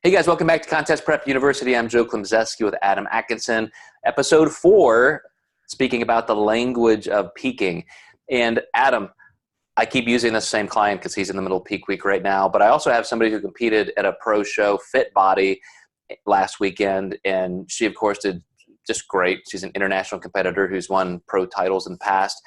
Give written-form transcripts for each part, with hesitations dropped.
Hey guys, welcome back to Contest Prep University. I'm Joe Klemczewski with Adam Atkinson. Episode 4, speaking about the language of peaking. And Adam, I keep using the same client because he's in the middle of peak week right now, but I also have somebody who competed at a pro show, Fit Body, last weekend, and she of course did just great. She's an international competitor who's won pro titles in the past.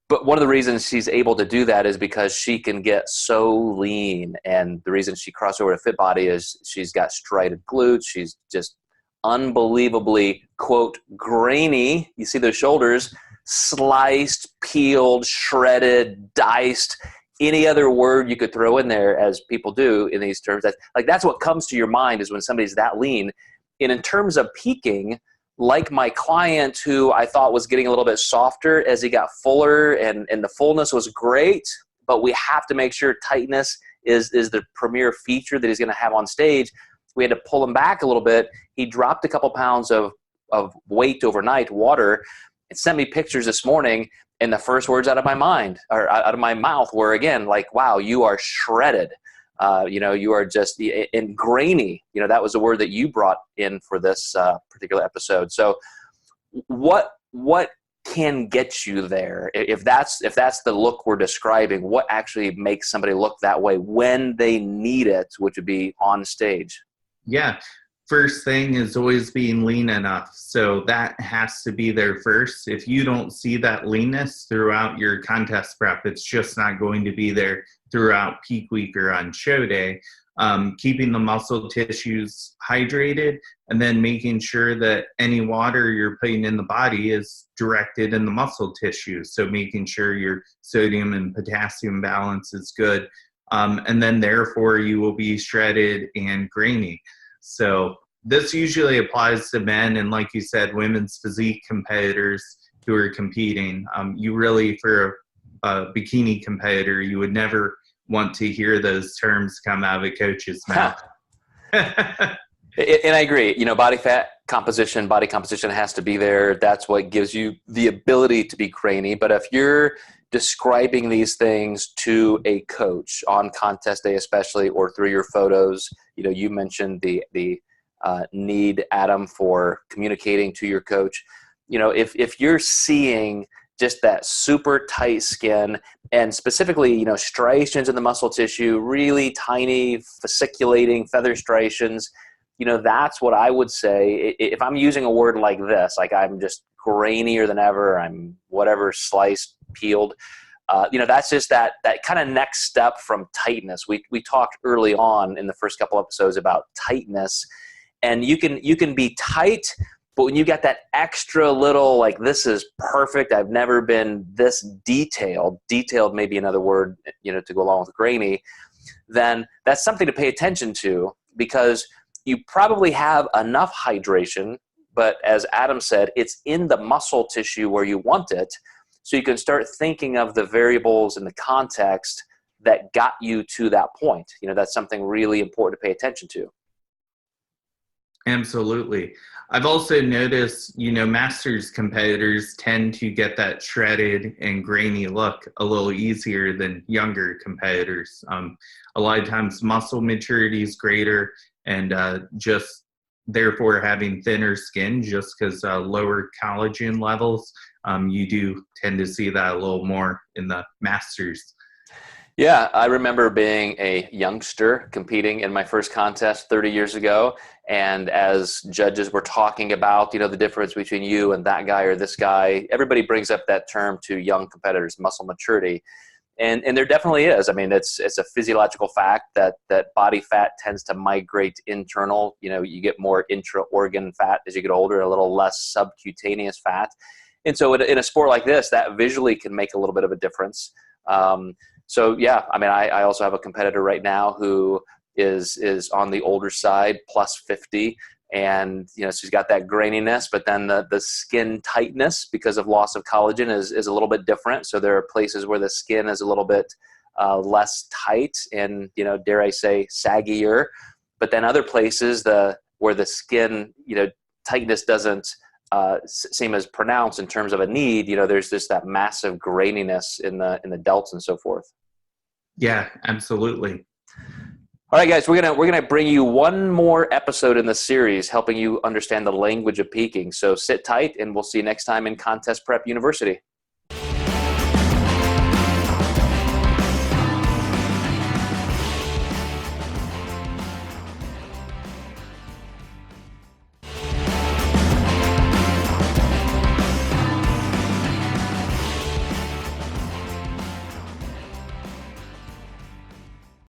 But one of the reasons she's able to do that is because she can get so lean. And the reason she crossed over to Fit Body is she's got striated glutes. She's just unbelievably, quote, grainy. You see those shoulders, sliced, peeled, shredded, diced, any other word you could throw in there, as people do in these terms. That's what comes to your mind is when somebody's that lean. And in terms of peaking, like my client who I thought was getting a little bit softer as he got fuller, and the fullness was great, but we have to make sure tightness is the premier feature that he's going to have on stage. We had to pull him back a little bit. He dropped a couple pounds of weight overnight, water, and sent me pictures this morning, and the first words out of my mouth were, again, like, wow, you are shredded. You are just in grainy. That was the word that you brought in for this particular episode. So what can get you there? If that's the look we're describing, what actually makes somebody look that way when they need it, which would be on stage? Yeah. First thing is always being lean enough. So that has to be there first. If you don't see that leanness throughout your contest prep, it's just not going to be there throughout peak week or on show day. Keeping the muscle tissues hydrated, and then making sure that any water you're putting in the body is directed in the muscle tissues. So making sure your sodium and potassium balance is good. And then therefore you will be shredded and grainy. So this usually applies to men, and like you said, women's physique competitors who are competing. You really, for a bikini competitor, you would never want to hear those terms come out of a coach's mouth. And I agree. Body composition has to be there. That's what gives you the ability to be grainy. But if you're describing these things to a coach on contest day, especially, or through your photos, you mentioned the need, Adam, for communicating to your coach. If you're seeing just that super tight skin, and specifically, striations in the muscle tissue, really tiny fasciculating feather striations, that's what I would say. If I'm using a word like this, like I'm just grainier than ever, I'm whatever, sliced, peeled, that's just that kind of next step from tightness. We talked early on in the first couple episodes about tightness, and you can be tight, but when you got that extra little, like, this is perfect, I've never been this detailed may be another word, to go along with grainy, then that's something to pay attention to, because you probably have enough hydration, but as Adam said, it's in the muscle tissue where you want it. So you can start thinking of the variables in the context that got you to that point. That's something really important to pay attention to. Absolutely. I've also noticed, masters competitors tend to get that shredded and grainy look a little easier than younger competitors. A lot of times muscle maturity is greater, and just therefore having thinner skin, just because lower collagen levels, you do tend to see that a little more in the masters. Yeah, I remember being a youngster competing in my first contest 30 years ago. And as judges were talking about, the difference between you and that guy or this guy, everybody brings up that term to young competitors, muscle maturity. And there definitely is. I mean, it's a physiological fact that body fat tends to migrate internal. You get more intra-organ fat as you get older, a little less subcutaneous fat. And so in a sport like this, that visually can make a little bit of a difference. So yeah, I mean, I also have a competitor right now who is on the older side, plus 50, and she's got that graininess, but then the skin tightness because of loss of collagen is a little bit different. So there are places where the skin is a little bit less tight and dare I say saggier, but then other places where the skin tightness doesn't seem as pronounced in terms of a need. There's just that massive graininess in the delts and so forth. Yeah, absolutely. All right, guys, we're gonna bring you one more episode in the series, helping you understand the language of peaking. So sit tight, and we'll see you next time in Contest Prep University.